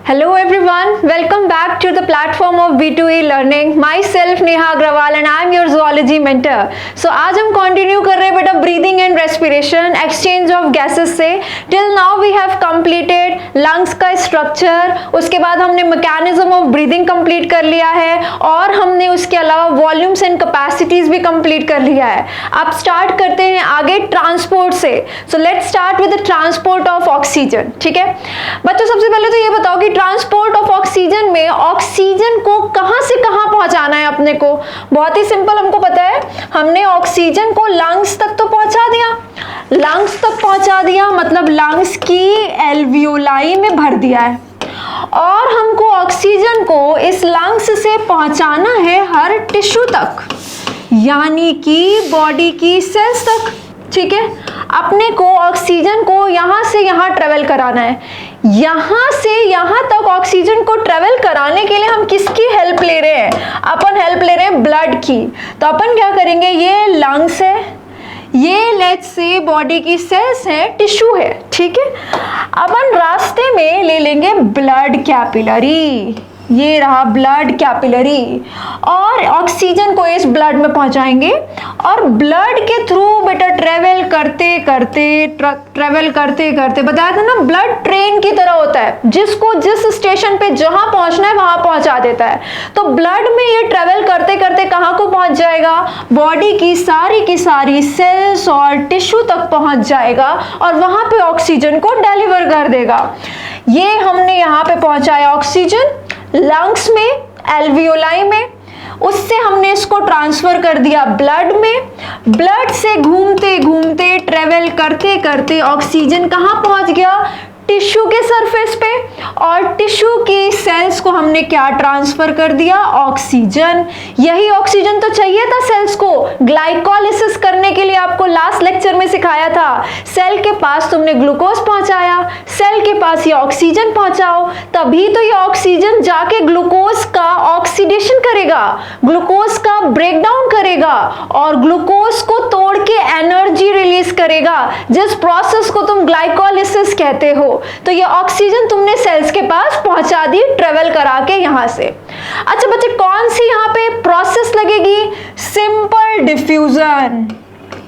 Hello everyone, welcome back to the platform of B2E Learning. Myself Neha Agrawal and I am your zoology mentor. So आज हम continue कर रहे हैं बेटा breathing and respiration, exchange of gases से. Till now we have completed lungs का structure, उसके बाद हमने मैकेनिज्म ऑफ ब्रीदिंग कंप्लीट कर लिया है और हमने उसके अलावा वॉल्यूम्स एंड कैपेसिटीज भी कंप्लीट कर लिया है. अब स्टार्ट करते हैं आगे ट्रांसपोर्ट से. So let's start with the transport of oxygen. ठीक है बच्चों, सबसे पहले तो ये बताओ कि ट्रांसपोर्ट ऑफ ऑक्सीजन में ऑक्सीजन को कहां से कहां पहुंचाना है अपने को. बहुत ही सिंपल, हमको पता है हमने ऑक्सीजन को लंग्स तक तो पहुंचा दिया. लंग्स तक पहुंचा दिया मतलब लंग्स की एल्वियोलाई में भर दिया है और हमको ऑक्सीजन को इस लंग्स से पहुंचाना है हर टिश्यू तक, यानी कि बॉडी की सेल्स तक. ठीक है, अपने को ऑक्सीजन को यहां से यहां ट्रेवल कराना है. यहां से यहां तक ऑक्सीजन को ट्रेवल कराने के लिए हम किसकी हेल्प ले रहे हैं? अपन हेल्प ले रहे हैं ब्लड की. तो अपन क्या करेंगे, ये लंग्स है, ये लेट्स से बॉडी की सेल्स है, टिश्यू है. ठीक है, अपन रास्ते में ले लेंगे ब्लड कैपिलरी. ये रहा ब्लड कैपिलरी और ऑक्सीजन को इस ब्लड में पहुंचाएंगे और ब्लड के थ्रू बेटा ट्रेवल करते करते बताया था ना, ब्लड ट्रेन की तरह होता है, जिसको जिस स्टेशन पे जहां पहुंचना है वहां पहुंचा देता है. तो ब्लड में ये ट्रेवल करते करते कहां को पहुंच जाएगा? बॉडी की सारी सेल्स और टिश्यू तक पहुंच जाएगा और वहां पे ऑक्सीजन को डिलीवर कर देगा. ये हमने यहां पे पहुंचाया ऑक्सीजन लंग्स में, एल्वियोलाई में, उससे हमने इसको ट्रांसफर कर दिया ब्लड में. ब्लड से घूमते घूमते ट्रेवल करते करते ऑक्सीजन कहां पहुंच गया? टिश्यू के सरफेस पे, और टिश्यू की सेल्स को हमने क्या ट्रांसफर कर दिया? ऑक्सीजन. यही ऑक्सीजन तो चाहिए था सेल्स को ग्लाइकोलाइसिस करने के लिए. आपको लास्ट लेक्चर में सिखाया था, सेल के पास तुमने ग्लूकोज पहुंचाया, सेल के पास ये ऑक्सीजन पहुंचाओ, तभी तो ये ऑक्सीजन जाके ग्लूकोज का ऑक्सीडेशन करेगा, ग्लूकोज का ब्रेकडाउन करेगा और ग्लूकोज को तोड़ के एनर्जी रिलीज करेगा, जिस प्रोसेस को तुम ग्लाइकोलाइसिस कहते हो. तो ये ऑक्सीजन तुमने सेल्स के पास पहुंचा दी ट्रेवल करा के यहां से. अच्छा बच्चे, कौन सी यहां पे प्रोसेस लगेगी? Simple diffusion.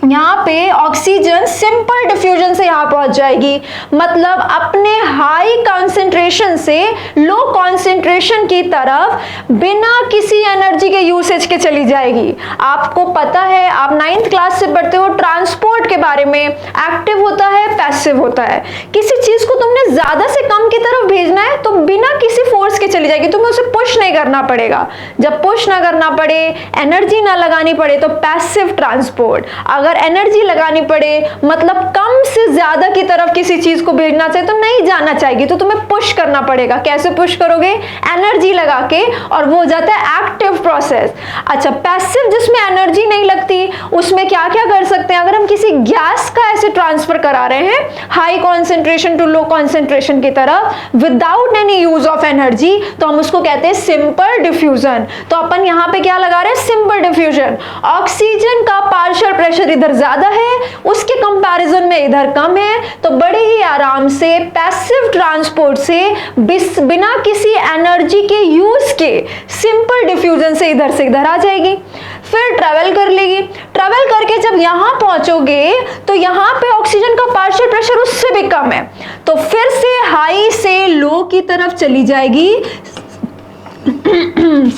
यहाँ पे ऑक्सीजन सिंपल डिफ्यूजन से यहाँ पहुंच जाएगी, मतलब अपने हाई कॉन्सेंट्रेशन से लो कॉन्सेंट्रेशन की तरफ बिना किसी एनर्जी के यूसेज के चली जाएगी. आपको पता है, आप 9th क्लास से पढ़ते हो ट्रांसपोर्ट के बारे में, एक्टिव होता है, पैसिव होता है. किसी चीज को तुमने ज्यादा से कम की तरफ भेजना है तो बिना किसी फोर्स के चली जाएगी, तुम्हें उसे पुश नहीं करना पड़ेगा. जब पुश ना करना पड़े, एनर्जी ना लगानी पड़े तो पैसिव ट्रांसपोर्ट. अगर एनर्जी लगानी पड़े मतलब कम से ज्यादा की तरफ किसी चीज को भेजना चाहिए तो नहीं जाना चाहिए, तो तुम्हें पुश करना पड़ेगा. कैसे पुश करोगे? एनर्जी लगा के, और वो हो जाता है एक्टिव प्रोसेस. अच्छा, पैसिव जिसमें एनर्जी नहीं लगती, उसमें क्या क्या कर सकते हैं? अगर हम किसी गैस का ऐसे ट्रांसफर करा रहे हैं high concentration to low concentration की तरफ without any use of energy, तो हम उसको कहते हैं सिंपल डिफ्यूजन. तो अपन यहां पे क्या लगा रहे हैं? Simple diffusion. ऑक्सीजन का पार्शियल प्रेशर इधर ज्यादा है, उसके कंपैरिजन में इधर कम है, तो बड़े ही आराम से पैसिव ट्रांसपोर्ट से बिना किसी एनर्जी के यूज के सिंपल डिफ्यूजन से इधर आ जाएगी, फिर ट्रेवल कर लेगी. ट्रेवल करके जब यहां पहुंचोगे तो यहां पे ऑक्सीजन का पार्शियल प्रेशर उससे भी कम है, तो फिर से हाई से लो की तरफ चली जाएगी.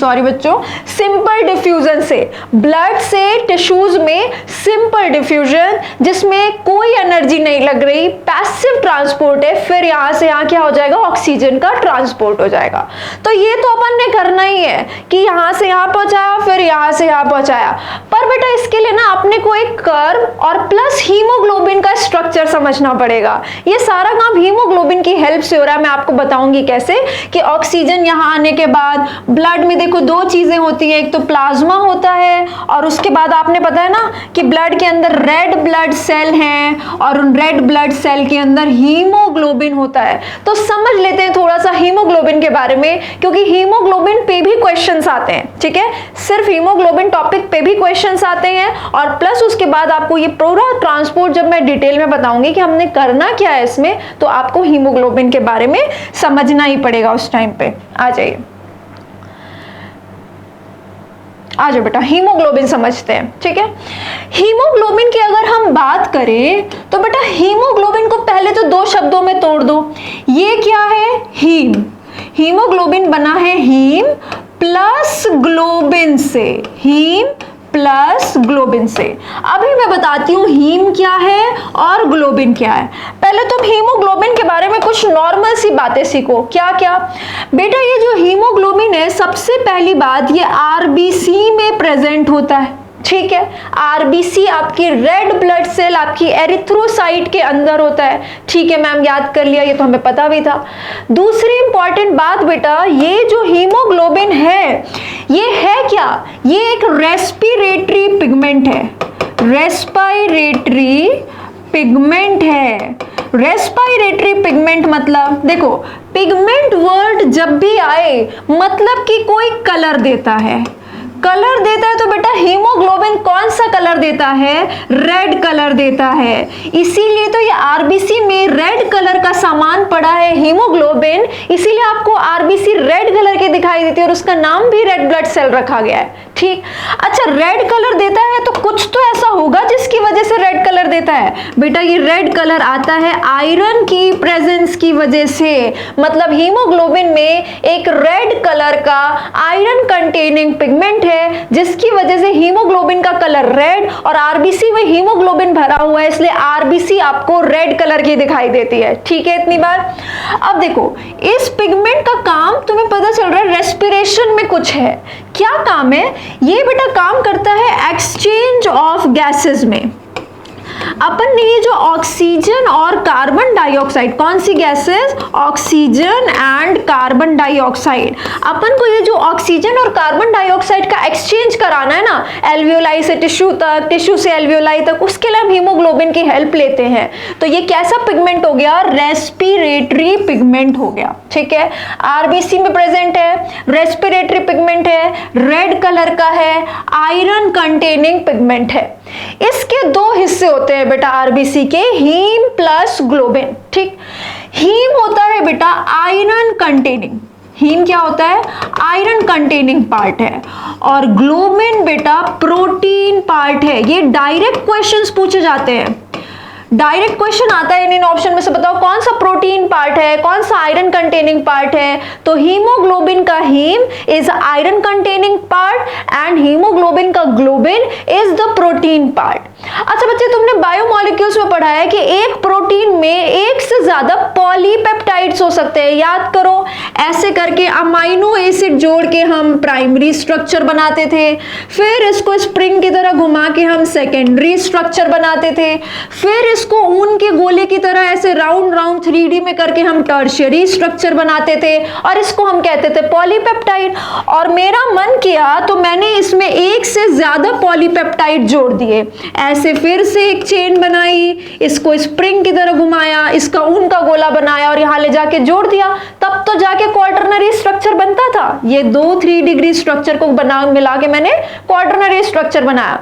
सॉरी बच्चों, सिंपल डिफ्यूजन से ब्लड से टिश्यूज में सिंपल डिफ्यूजन जिसमें कोई एनर्जी नहीं लग रही, पैसिव ट्रांसपोर्ट है. फिर यहां से यहां क्या हो जाएगा? ऑक्सीजन का ट्रांसपोर्ट हो जाएगा. तो ये तो अपन ने करना ही है कि यहां से यहां पहुंचाया, फिर यहां से यहां पहुंचाया. पर बेटा इसके लिए ना अपने को एक कर्व और प्लस हीमोग्लोबिन का स्ट्रक्चर समझना पड़ेगा. ये सारा काम हीमोग्लोबिन की हेल्प से हो रहा है. मैं आपको बताऊंगी कैसे कि ऑक्सीजन यहां आने के बाद ब्लड में देखो दो चीजें होती हैं, एक तो प्लाज्मा होता है और उसके बाद आपने पता है ना कि ब्लड के अंदर रेड ब्लड सेल हैं और उन रेड ब्लड सेल के अंदर हीमोग्लोबिन होता है. तो समझ लेते हैं थोड़ा सा हीमोग्लोबिन के के बारे में, क्योंकि हीमोग्लोबिन पे भी क्वेश्चंस आते हैं, ठीक है, सिर्फ हीमोग्लोबिन टॉपिक पे भी क्वेश्चंस आते हैं, और प्लस उसके बाद आपको ये पूरा ट्रांसपोर्ट जब मैं डिटेल में बताऊंगी कि हमने करना क्या है इसमें, तो आपको हीमोग्लोबिन के बारे में समझना ही पड़ेगा उस टाइम पे। आ जाइए, आ जाओ बेटा, हीमोग्लोबिन समझते हैं, ठीक है। हीमोग्लोबिन की अगर हम बात करें तो बेटा हीमोग्लोबिन को पहले तो दो शब्दों में तोड़ दो। ये क्या है? हीम। हीमोग्लोबिन बना है हीम प्लस ग्लोबिन से, हीम प्लस ग्लोबिन से। अभी मैं बताती हूँ हीम क्या है और ग्लोबिन क्या है। पहले तुम हीमोग्लोबिन के बारे में कुछ नॉर्मल सी बातें सीखो। क्या क्या बेटा? ये जो हीमोग्लोबिन है, सबसे पहली बात, ये आरबीसी में प्रेजेंट होता है, ठीक है। आरबीसी आपकी रेड ब्लड सेल, आपकी एरिथ्रोसाइट के अंदर होता है, ठीक है मैम, याद कर लिया, ये तो हमें पता भी था। दूसरी इंपॉर्टेंट बात बेटा, ये जो हीमोग्लोबिन है, ये है क्या? ये एक रेस्पिरेटरी पिगमेंट है, रेस्पिरेटरी पिगमेंट है। रेस्पिरेटरी पिगमेंट मतलब, देखो पिगमेंट वर्ड जब भी आए मतलब कि कोई कलर देता है, कलर देता है, तो बेटा हीमोग्लोबिन कौन सा कलर देता है? रेड कलर देता है। इसीलिए तो ये आरबीसी में रेड कलर का सामान पड़ा है हीमोग्लोबिन, इसीलिए आपको आरबीसी रेड कलर की दिखाई देती है और उसका नाम भी रेड ब्लड सेल रखा गया है, ठीक। अच्छा, रेड कलर देता है तो कुछ तो ऐसा होगा जिसकी वजह से रेड कलर देता है। बेटा ये रेड कलर आता है आयरन की प्रेजेंस की वजह से, मतलब हीमोग्लोबिन में एक रेड कलर का आयरन कंटेनिंग पिगमेंट है, जिसकी वजह से हीमोग्लोबिन का कलर रेड, और आरबीसी में हीमोग्लोबिन भरा हुआ है, इसलिए आरबीसी आपको रेड कलर की दिखाई देती है, ठीक है इतनी बार। अब देखो इस पिगमेंट का काम तुम्हें पता चल रहा है रेस्पिरेशन में कुछ है। क्या काम है? ये बेटा काम करता है एक्सचेंज ऑफ गैसेस में। अपन ने ये जो ऑक्सीजन और कार्बन डाइऑक्साइड, कौन सी gases? Oxygen and carbon dioxide. अपन को ये जो ऑक्सीजन और कार्बन डाइऑक्साइड का एक्सचेंज कराना है ना, एल्वियोलाई से टिश्यू तक, टिश्यू से एल्वियोलाई तक, उसके लिए हम हीमोग्लोबिन की हेल्प लेते हैं। तो ये कैसा पिगमेंट हो गया? रेस्पिरेटरी पिगमेंट हो गया, ठीक है। आरबीसी में प्रेजेंट है, रेस्पिरेटरी पिगमेंट है, रेड कलर का है, आयरन कंटेनिंग पिगमेंट है। इसके दो हिस्से होते हैं बेटा आरबीसी के, हीम प्लस ग्लोबिन, ठीक। हीम होता है बेटा आयरन कंटेनिंग, हीम क्या होता है? आयरन कंटेनिंग पार्ट है, और ग्लोबिन बेटा प्रोटीन पार्ट है। ये डायरेक्ट क्वेश्चंस पूछे जाते हैं, डायरेक्ट क्वेश्चन आता है इन ऑप्शन में से, बताओ कौन सा प्रोटीन पार्ट है, कौन सा आयरन कंटेनिंग पार्ट है? तो हीमोग्लोबिन का haem is iron containing part and haemoglobin का globin is the protein part. अच्छा बच्चे, तुमने बायोमोलिक्यूल्स में पढ़ा है कि एक प्रोटीन में एक से ज्यादा पॉलीपेप्टाइड्स हो सकते हैं, याद करो। ऐसे करके अमाइनो एसिड जोड़ के हम प्राइमरी स्ट्रक्चर बनाते थे, फिर इसको स्प्रिंग की तरह घुमा के हम सेकेंडरी स्ट्रक्चर बनाते थे, फिर इसको ऊन के गोले की तरह ऐसे राउंड राउंड 3D में करके हम टर्शियरी स्ट्रक्चर बनाते थे, और इसको हम कहते थे पॉलीपेप्टाइड। और मेरा मन किया तो मैंने इसमें एक से ज्यादा पॉलीपेप्टाइड जोड़ दिए, ऐसे फिर से एक चेन बनाई, इसको स्प्रिंग की तरह घुमाया, इसका ऊन का गोला बनाया और यहां ले जाके जोड़ दिया, तब तो जाके क्वार्टरनरी स्ट्रक्चर बनता था। ये दो 3 डिग्री स्ट्रक्चर को बना मिला के मैंने क्वार्टरनरी स्ट्रक्चर बनाया।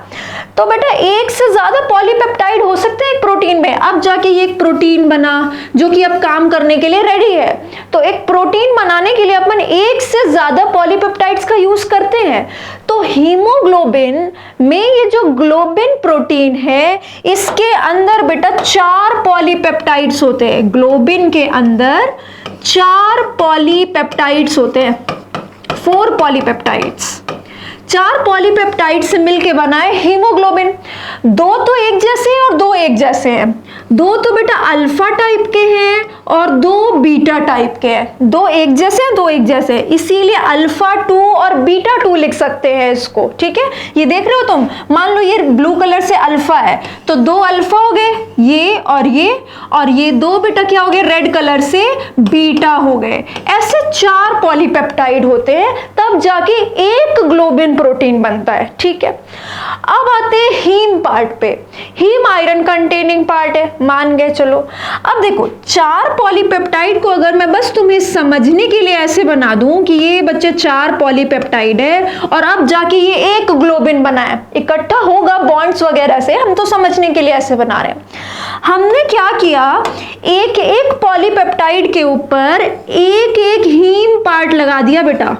तो बेटा एक से ज्यादा पॉलीपेप्टाइड हो सकते हैं एक प्रोटीन में। अब जाके ये एक प्रोटीन बना जो कि अब काम करने के लिए रेडी है। तो एक प्रोटीन बनाने के लिए अपन एक से ज्यादा पॉलीपेप्टाइड्स का यूज करते हैं। तो हीमोग्लोबिन में ये जो ग्लोबिन प्रोटीन है, इसके अंदर बेटा 4 पॉलीपेप्टाइड्स होते हैं। ग्लोबिन के अंदर 4 पॉलीपेप्टाइड्स होते हैं, 4 पॉलीपेप्टाइड्स। 4 पॉलीपेप्टाइड से मिलके बना है हीमोग्लोबिन। 2 तो एक जैसे हैं और 2 एक जैसे हैं। 2 तो बेटा अल्फा टाइप के हैं और 2 बीटा टाइप के हैं। 2 एक जैसे हैं, 2 एक जैसे, इसीलिए अल्फा 2 और बीटा 2 लिख सकते हैं इसको, ठीक है। ये देख रहे हो तुम, मान लो ये ब्लू कलर से अल्फा है, तो 2 अल्फा हो गए, ये और ये 2 बेटा क्या हो गए? रेड कलर से बीटा हो गए। ऐसे 4 पॉलीपेप्टाइड होते हैं, तब जाके एक ग्लोबिन प्रोटीन बनता है, ठीक है। अब आते हैं हीम पार्ट पे। हीम आयरन कंटेनिंग पार्ट है, मान गए, चलो। अब देखो 4 पॉलीपेप्टाइड को अगर मैं बस तुम्हें समझने के लिए ऐसे बना दूं कि ये बच्चे 4 पॉलीपेप्टाइड है और अब जाके ये एक ग्लोबिन बना है, इकट्ठा होगा बॉन्ड्स वगैरह से, हम तो समझने के लिए ऐसे बना रहे हैं। हमने क्या किया, एक एक पॉलीपेप्टाइड के ऊपर एक एक हीम पार्ट लगा दिया बेटा,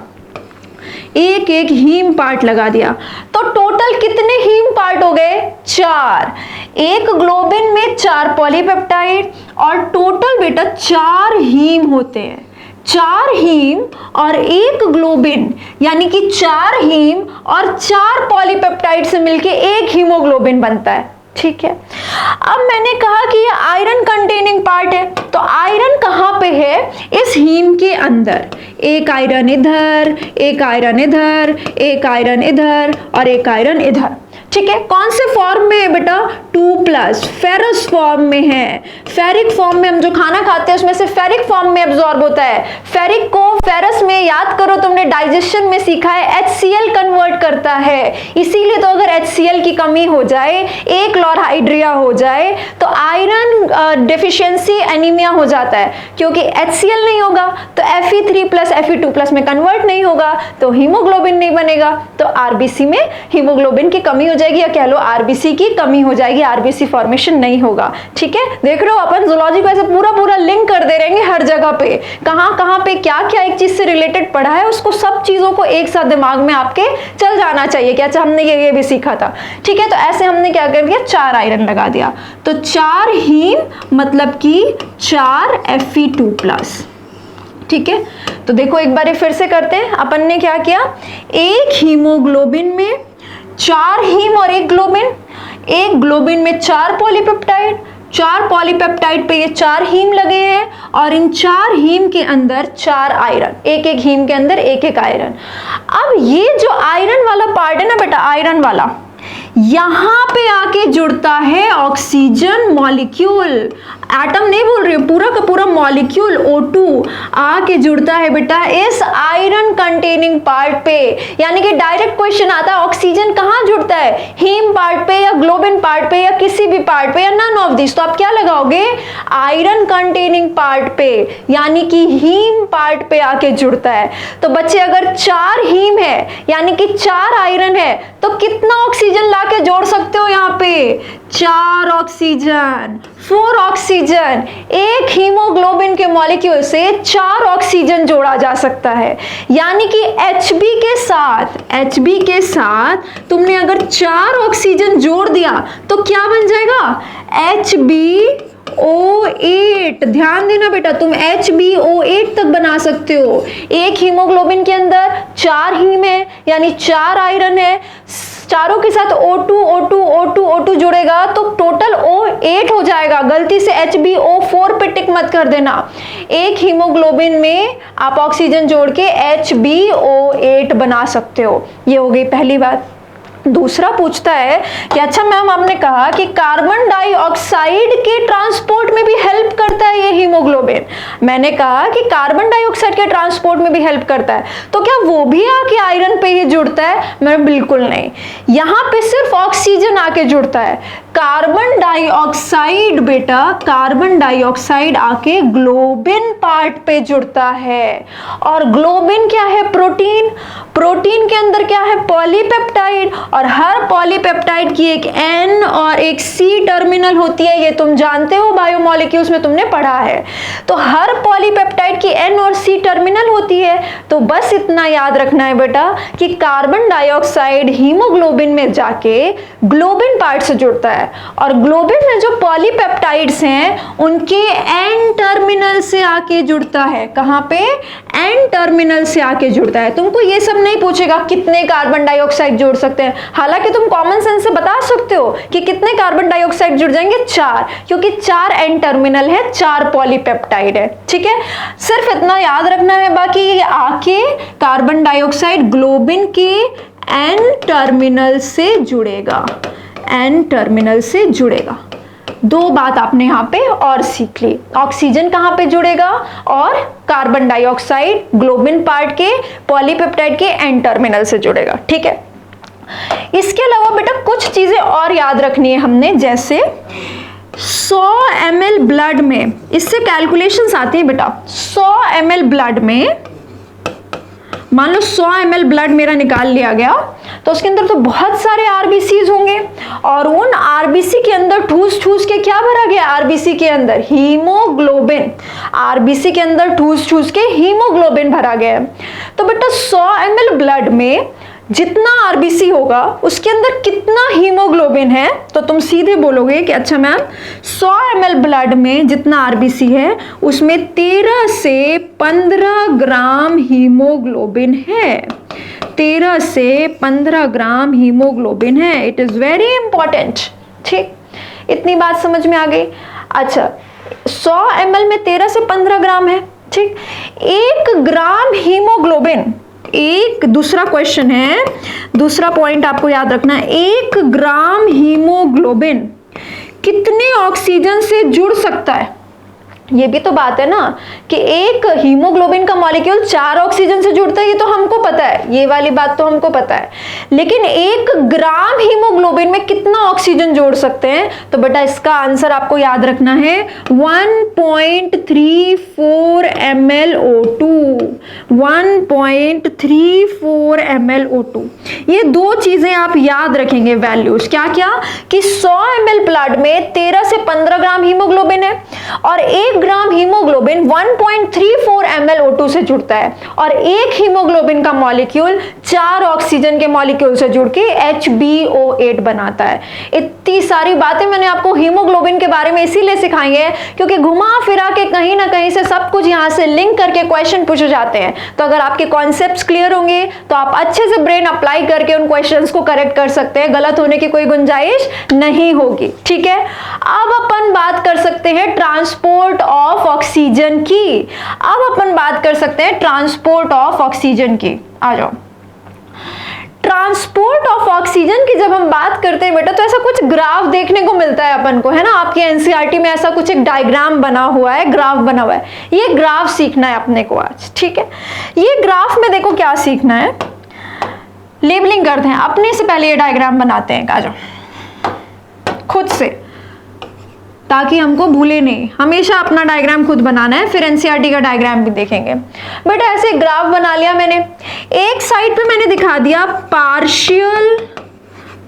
एक एक हीम पार्ट लगा दिया। तो टोटल कितने हीम पार्ट हो गए, 4। एक ग्लोबिन में 4 पॉलीपेप्टाइड और टोटल बेटा 4 हीम होते हैं। 4 हीम और एक ग्लोबिन, यानी कि 4 हीम और 4 पॉलीपेप्टाइड से मिलके एक हीमोग्लोबिन बनता है, ठीक है। अब मैंने कहा कि ये आयरन कंटेनिंग पार्ट है, तो आयरन कहां पे है, इस हीम के अंदर। एक आयरन इधर, एक आयरन इधर, एक आयरन इधर और एक आयरन इधर, ठीक है। कौन से फॉर्म में है बेटा, 2+, फेरस फॉर्म में है। फेरिक फॉर्म में हम जो खाना खाते हैं उसमें से फेरिक फॉर्म में एब्जॉर्ब होता है। फेरिक को फेरस में, याद करो तुमने डाइजेशन में सीखा है, HCl कन्वर्ट करता है। इसीलिए तो अगर HCl की कमी हो जाए, एक क्लोरहाइड्रिया हो जाए, तो आयरन डेफिशिएंसी एनीमिया हो जाता है, क्योंकि HCl नहीं होगा तो Fe3+ Fe2+ में कन्वर्ट नहीं होगा, तो हीमोग्लोबिन नहीं बनेगा, तो आरबीसी में हीमोग्लोबिन की कमी हो जाएगी, या कह लो आरबीसी की कमी हो जाएगी, आरबीसी फॉर्मेशन नहीं होगा, ठीक है। देख रहे हो अपन जूलॉजी को ऐसे पूरा पूरा लिंक कर दे रहेंगे हर जगह पे, कहां कहां पे क्या क्या एक चीज से रिलेटेड पढ़ा है, उसको सब चीजों को एक साथ दिमाग में आपके चल जाना चाहिए कि अच्छा हमने ये भी सीखा था, ठीक है। तो ऐसे हमने क्या कर दिया, 4 आयरन लगा दिया, तो 4 हीम मतलब कि 4 Fe2+, ठीक है। तो देखो एक बार फिर से करते हैं, अपन ने क्या किया, एक हीमोग्लोबिन में 4 हीम और एक ग्लोबिन, एक ग्लोबिन में 4 पॉलीपेप्टाइड, 4 पॉलीपेप्टाइड पे ये 4 हीम लगे हैं और इन 4 हीम के अंदर 4 आयरन, एक एक हीम के अंदर एक एक आयरन। अब ये जो आयरन वाला पार्ट है ना बेटा, आयरन वाला यहां पे आके जुड़ता है ऑक्सीजन मॉलिक्यूल, एटम नहीं बोल रही हूं, पूरा का पूरा मॉलिक्यूल O2 आके जुड़ता है बेटा इस आयरन कंटेनिंग पार्ट पे। यानी कि डायरेक्ट क्वेश्चन आता है, ऑक्सीजन कहां जुड़ता है, हीम पार्ट पे या ग्लोबिन पार्ट पे या किसी भी पार्ट पे या नन ऑफ दिस, तो आप क्या लगाओगे, आयरन कंटेनिंग पार्ट पे, यानी कि हीम पार्ट पे आके जुड़ता है। तो बच्चे अगर 4 हीम है यानी कि 4 आयरन है, तो कितना ऑक्सीजन लाके जोड़ सकते हो, यहाँ पे 4 ऑक्सीजन, 4 ऑक्सीजन, एक हीमोग्लोबिन के मॉलिक्यूल से 4 ऑक्सीजन जोड़ा जा सकता है। यानी कि HB के साथ तुमने अगर 4 ऑक्सीजन जोड़ दिया तो क्या बन जाएगा, HbO8। ध्यान देना बेटा, तुम HbO8 तक बना सकते हो। एक हीमोग्लोबिन के अंदर 4 हीम है यानी 4 आयरन है, चारों के साथ O2 जुड़ेगा तो टोटल O8 हो जाएगा। गलती से HbO4 पे टिक मत कर देना। एक हीमोग्लोबिन में आप ऑक्सीजन जोड़ के HbO8 बना सकते हो। ये हो गई पहली बात। दूसरा पूछता है कि अच्छा मैम आपने कहा कि कार्बन डाइऑक्साइड के ट्रांसपोर्ट में भी हेल्प करता है ये हीमोग्लोबिन। मैंने कहा कि कार्बन डाइऑक्साइड के ट्रांसपोर्ट में भी हेल्प करता है, तो क्या वो भी आके आयरन पे ही जुड़ता है? मैं बिल्कुल नहीं, यहाँ पे सिर्फ ऑक्सीजन आके जुड़ता है। कार्बन डाइऑक्साइड बेटा, कार्बन डाइऑक्साइड आके ग्लोबिन पार्ट पे जुड़ता है। और ग्लोबिन क्या है? प्रोटीन। प्रोटीन के अंदर क्या है? पॉलीपेप्टाइड। और हर पॉलीपेप्टाइड की एक N और एक C टर्मिनल होती है, ये तुम जानते हो, बायोमोलिक्यूल्स में तुमने पढ़ा है। तो हर पॉलीपेप्टाइड की N और C टर्मिनल होती है। तो बस इतना याद रखना है बेटा कि कार्बन डाइऑक्साइड हीमोग्लोबिन में जाके ग्लोबिन पार्ट से जुड़ता है, और ग्लोबिन में जो पॉलीपेप्टाइड्स हैं उनके N टर्मिनल से आके जुड़ता है। कहां पे? N टर्मिनल से आके जुड़ता है। तुमको ये सब नहीं पूछेगा कितने कार्बन डाइऑक्साइड जोड़ सकते हैं, हालांकि तुम कॉमन सेंस से बता सकते हो कि कितने कार्बन डाइऑक्साइड जुड़ जाएंगे, 4, क्योंकि 4 N टर्मिनल है, 4 पॉलीपेप्टाइड है। ठीक है, सिर्फ इतना याद रखना है। बाकी ये आके कार्बन डाइऑक्साइड ग्लोबिन के N टर्मिनल से जुड़ेगा, N टर्मिनल से जुड़ेगा। 2 बात आपने यहां पे और सीख ली, ऑक्सीजन कहां पे जुड़ेगा और कार्बन डाइऑक्साइड ग्लोबिन पार्ट के पॉलीपेप्टाइड के N टर्मिनल से जुड़ेगा। ठीक है, इसके अलावा बेटा कुछ चीजें और याद रखनी है हमने, जैसे 100 ml ब्लड में, इससे कैलकुलेशंस आती हैं बेटा। 100 ml ब्लड में, मान लो 100 ml ब्लड मेरा निकाल लिया गया, तो उसके अंदर तो बहुत सारे आरबीसीज होंगे, और उन आरबीसी के अंदर ठूस ठूस के क्या भरा गया, आरबीसी के अंदर हीमोग्लोबिन, आरबीसी के अंदर ठूस ठूस के हीमोग्लोबिन भरा गया है। तो बेटा 100 ml ब्लड में जितना आरबीसी होगा उसके अंदर कितना हीमोग्लोबिन है, तो तुम सीधे बोलोगे कि अच्छा मैम 100 ml ब्लड में जितना आरबीसी है उसमें 13 से 15 ग्राम हीमोग्लोबिन है, 13 से 15 ग्राम हीमोग्लोबिन है। It is very important. ठीक, इतनी बात समझ में आ गई। अच्छा 100 ml में 13 से 15 ग्राम है। ठीक, 1 ग्राम हीमोग्लोबिन, एक दूसरा क्वेश्चन है, दूसरा पॉइंट आपको याद रखना है, 1 ग्राम हीमोग्लोबिन कितने ऑक्सीजन से जुड़ सकता है। ये भी तो बात है ना कि एक हीमोग्लोबिन का मॉलिक्यूल 4 ऑक्सीजन से जुड़ता है, ये तो हमको पता है, ये वाली बात तो हमको पता है, लेकिन 1 ग्राम हीमोग्लोबिन में कितना ऑक्सीजन जोड़ सकते हैं, तो बेटा इसका आंसर आपको याद रखना है 1.34 mlO2, 1.34 mlO2। ये दो चीजें आप याद रखेंगे वैल्यूज, क्या क्या, कि 100 ml ब्लड में 13 से 15 ग्राम हीमोग्लोबिन है, और 1 ग्राम हीमोग्लोबिन 1.34 mlO2 से जुड़ता है, और एक हीमोग्लोबिन का मॉलिक्यूल 4 ऑक्सीजन के मॉलिक्यूल से जुड़ के HbO8 बनाता है। इतनी सारी बातें मैंने आपको हीमोग्लोबिन के बारे में इसीलिए सिखाई है क्योंकि घुमा फिरा के कहीं ना कहीं से सब कुछ यहां से लिंक करके क्वेश्चन पूछे जाते हैं। तो अगर आपके कॉन्सेप्ट्स क्लियर होंगे तो आप अच्छे से ब्रेन अप्लाई करके उन क्वेश्चंस को करेक्ट कर सकते हैं, गलत होने की कोई गुंजाइश नहीं होगी। ठीक है, अब अपन बात कर सकते हैं ट्रांसपोर्ट ऑफ ऑक्सीजन की। अब अपन बात कर सकते हैं ट्रांसपोर्ट ऑफ ऑक्सीजन की। आ जाओ, ट्रांसपोर्ट ऑफ ऑक्सीजन की जब हम बात करते हैं बेटा, तो ऐसा कुछ ग्राफ देखने को मिलता है अपन को, है ना। आपके एनसीईआरटी में ऐसा कुछ एक डायग्राम बना हुआ है, ग्राफ बना हुआ है। ये ग्राफ सीखना है अपने को आज। ठीक है, ये ग्राफ में देखो क्या सीखना है, लेबलिंग करते हैं। अपने से पहले ये डायग्राम बनाते हैं, आ जाओ खुद से, ताकि हमको भूले नहीं। हमेशा अपना डायग्राम खुद बनाना है, फिर एनसीईआरटी का डायग्राम भी देखेंगे। बेटा ऐसे ग्राफ बना लिया मैंने, एक साइड पे मैंने दिखा दिया partial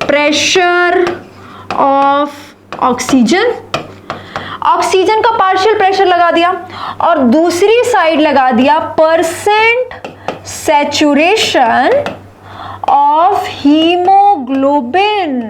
pressure of oxygen, oxygen का पार्शियल प्रेशर लगा दिया, और दूसरी साइड लगा दिया percent saturation of haemoglobin,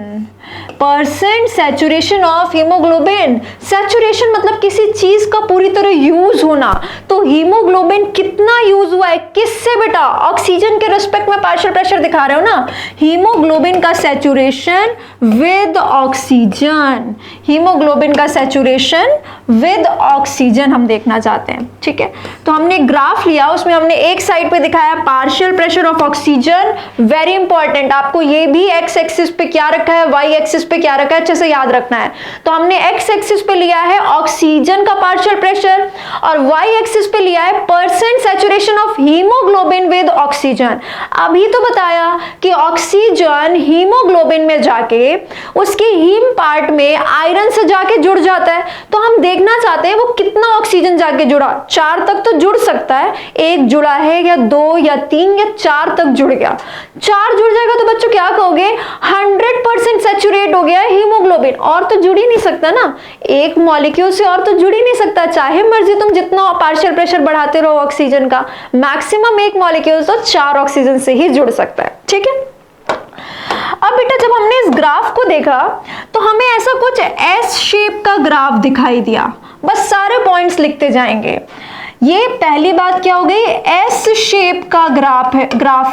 percent saturation of haemoglobin. Saturation मतलब किसी चीज का पूरी तरह यूज होना, तो हीमोग्लोबिन कितना यूज हुआ है, किससे बेटा, ऑक्सीजन के रिस्पेक्ट में पार्शियल प्रेशर दिखा रहे हो ना, हीमोग्लोबिन का सैचुरेशन विद ऑक्सीजन, हीमोग्लोबिन का सैचुरेशन विद ऑक्सीजन हम देखना चाहते हैं। ठीक है, तो हमने ग्राफ लिया, उसमें हमने एक साइड पे दिखाया partial pressure of oxygen, very important, आपको ये भी एक्स एक्सिस पे क्या रखा है, वाई एक्सिस पे क्या रखा है, अच्छे से याद रखना है। तो हमने एक्स एक्सिस पे लिया है ऑक्सीजन का पार्शियल प्रेशर, और वाई एक्सिस पे लिया है percent saturation of haemoglobin with oxygen. अभी तो बताया कि ऑक्सीजन हीमोग्लोबिन में जाके उसके हीम पार्ट में आयरन से जाके जुड़ जाता है, तो हम देखना चाहते हैं वो कितना ऑक्सीजन जाके जुड़ा। 4 तक तो जुड़ सकता है, 1 जुड़ा है या 2 या 3 या 4 तक जुड़ गया। 4 जुड़ जाएगा तो बच्चों क्या कहोगे, 100% सैचुरेट हो गया हीमोग्लोबिन, और तो जुड़ ही नहीं सकता ना, एक मॉलिक्यूल से और तो जुड़ ही नहीं सकता, चाहे मर्जी तुम जितना पार्शियल प्रेशर बढ़ाते रहो ऑक्सीजन का, मैक्सिमम एक मॉलिक्यूल तो 4 ऑक्सीजन से ही जुड़ सकता है। ठीक है, अब बेटा जब हमने इस ग्राफ को देखा तो हमें ऐसा कुछ एस शेप का ग्राफ दिखाई दिया, बस सारे पॉइंट्स लिखते जाएंगे। ये पहली बात क्या हो गई, एस शेप का ग्राफ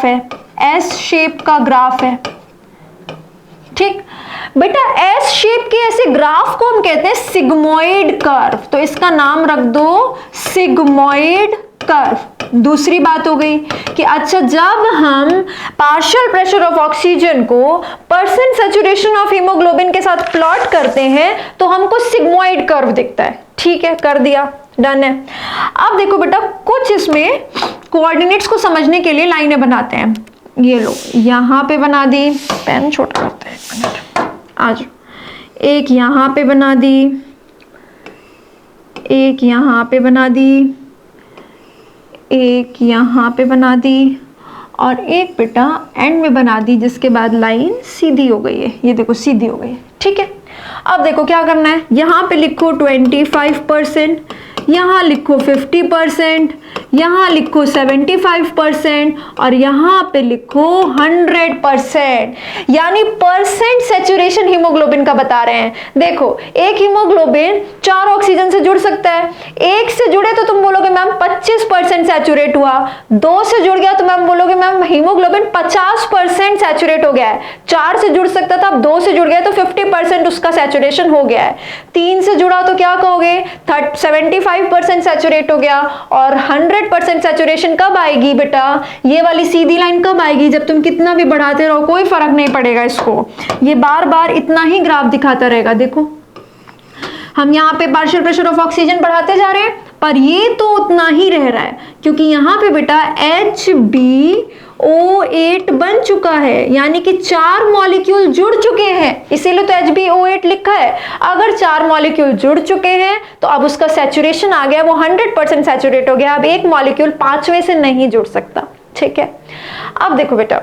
है, एस शेप का ग्राफ है। ठीक बेटा, एस शेप के ऐसे ग्राफ को हम कहते हैं सिग्मोइड कर्व, तो इसका नाम रख दो सिग्मोइड कर्व। दूसरी बात हो गई कि अच्छा जब हम पार्शियल प्रेशर ऑफ ऑक्सीजन को परसेंट सैचुरेशन ऑफ हीमोग्लोबिन के साथ प्लॉट करते हैं तो हमको सिग्मोइड कर्व दिखता है। ठीक है, कर दिया, डन है। अब देखो बेटा, कुछ इसमें कोऑर्डिनेट्स को समझने के लिए लाइनें बनाते हैं। ये लो यहाँ पे बना दी, पेन छोटा करते हैं, एक मिनट, आ जाओ, एक यहाँ पे बना दी, एक यहाँ पे बना दी, एक यहाँ पे बना दी, और एक बेटा एंड में बना दी, जिसके बाद लाइन सीधी हो गई है, ये देखो सीधी हो गई है, ठीक है। अब देखो क्या करना है, यहाँ पे लिखो 25%, यहाँ लिखो 50%, यहाँ लिखो 75% और यहाँ पे लिखो 100%, यानी परसेंट सैचुरेशन हीमोग्लोबिन का बता रहे हैं। देखो एक हीमोग्लोबिन 4 ऑक्सीजन से जुड़ सकता है, एक से जुड़े तो तुम बोलोगे मैम 25% सैचुरेट हुआ, 2 से जुड़ गया तो मैम बोलोगे मैम हीमोग्लोबिन 50% सैचुरेट हो गया है, 4 से जुड़ सकता था, अब 2 से जुड़ गया तो 50% उसका सैचुरेशन हो गया है, 3 से जुड़ा तो क्या कहोगे 75% सैचुरेट हो गया, और 100% सैचुरेशन कब आएगी बेटा, ये वाली सीधी लाइन कब आएगी, जब तुम कितना भी बढ़ाते रहो कोई फर्क नहीं पड़ेगा, इसको ये बार बार इतना ही ग्राफ दिखाता रहेगा। देखो हम यहाँ पे पार्शियल प्रेशर ऑफ ऑक्सीजन बढ़ाते जा रहे हैं, पर ये तो उतना ही रह रहा है, क्योंकि यहाँ पे बेटा HbO8 बन चुका है, यानी कि 4 मॉलिक्यूल जुड़ चुके हैं, इसीलिए तो HbO8 लिखा है। अगर 4 मॉलिक्यूल जुड़ चुके हैं तो अब उसका सैचुरेशन आ गया, वो 100% सैचुरेट हो गया, अब एक मॉलिक्यूल 5वें से नहीं जुड़ सकता, ठीक है। अब देखो बेटा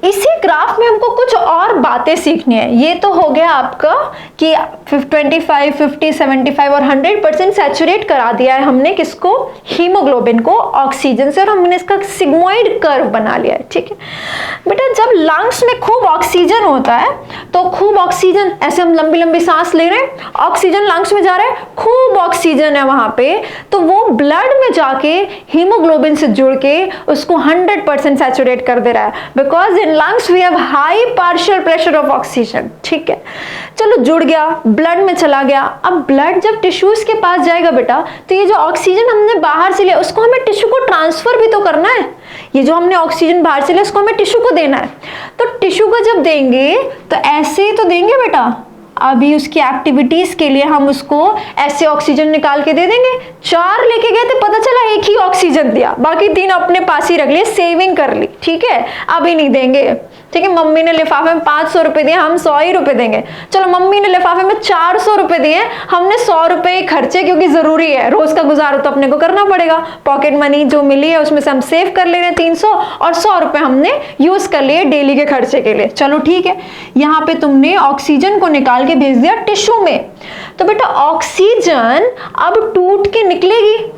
इसी ग्राफ में हमको कुछ और बातें सीखनी है। ये तो हो गया आपका कि 25, 50, 75 और 100% सैचुरेट करा दिया है हमने किसको, हीमोग्लोबिन को ऑक्सीजन से, और हमने इसका सिग्मोइड कर्व बना लिया है, ठीक है बेटा। जब लंग्स में खूब ऑक्सीजन होता है तो खूब ऑक्सीजन, ऐसे हम लंबी लंबी सांस ले रहे हैं, ऑक्सीजन लंग्स में जा रहा है, खूब ऑक्सीजन है वहां पे, तो वो ब्लड में जाके हीमोग्लोबिन से जुड़ के उसको 100% सैचुरेट कर दे रहा है, because in lungs we have high partial pressure of oxygen, ठीक है। चलो जुड़ गया, ब्लड में चला गया, अब ब्लड जब टिश्यूज के पास जाएगा बेटा, तो ये जो ऑक्सीजन हमने बाहर से लिया उसको हमें टिश्यू को ट्रांसफर भी तो करना है, ये जो हमने ऑक्सीजन बाहर से लिया उसको हमें टिश्यू को देना है, तो टिश्यू को जब देंगे तो ऐसे ही तो देंगे बेटा, अभी उसकी एक्टिविटीज के लिए हम उसको ऐसे ऑक्सीजन निकाल के दे देंगे। 4 लेके गए थे, पता चला एक ही ऑक्सीजन दिया, बाकी 3 अपने पास ही रख लिए, सेविंग कर ली, ठीक है, अभी नहीं देंगे, ठीक है। मम्मी ने लिफाफे में 500 रुपए दिए, हम 100 ही रुपए देंगे, चलो मम्मी ने लिफाफे में 400 रुपए दिए, हमने 100 रुपए खर्चे, क्योंकि जरूरी है, रोज का गुजारा तो अपने को करना पड़ेगा, पॉकेट मनी जो मिली है उसमें से हम सेव कर ले रहे हैं 300, और 100 रुपए हमने यूज कर लिए डेली के खर्चे के लिए, चलो ठीक है। यहाँ पे तुमने ऑक्सीजन को निकाल के भेज दिया टिश्यू में, तो बेटा ऑक्सीजन अब टूट के निकलेगी,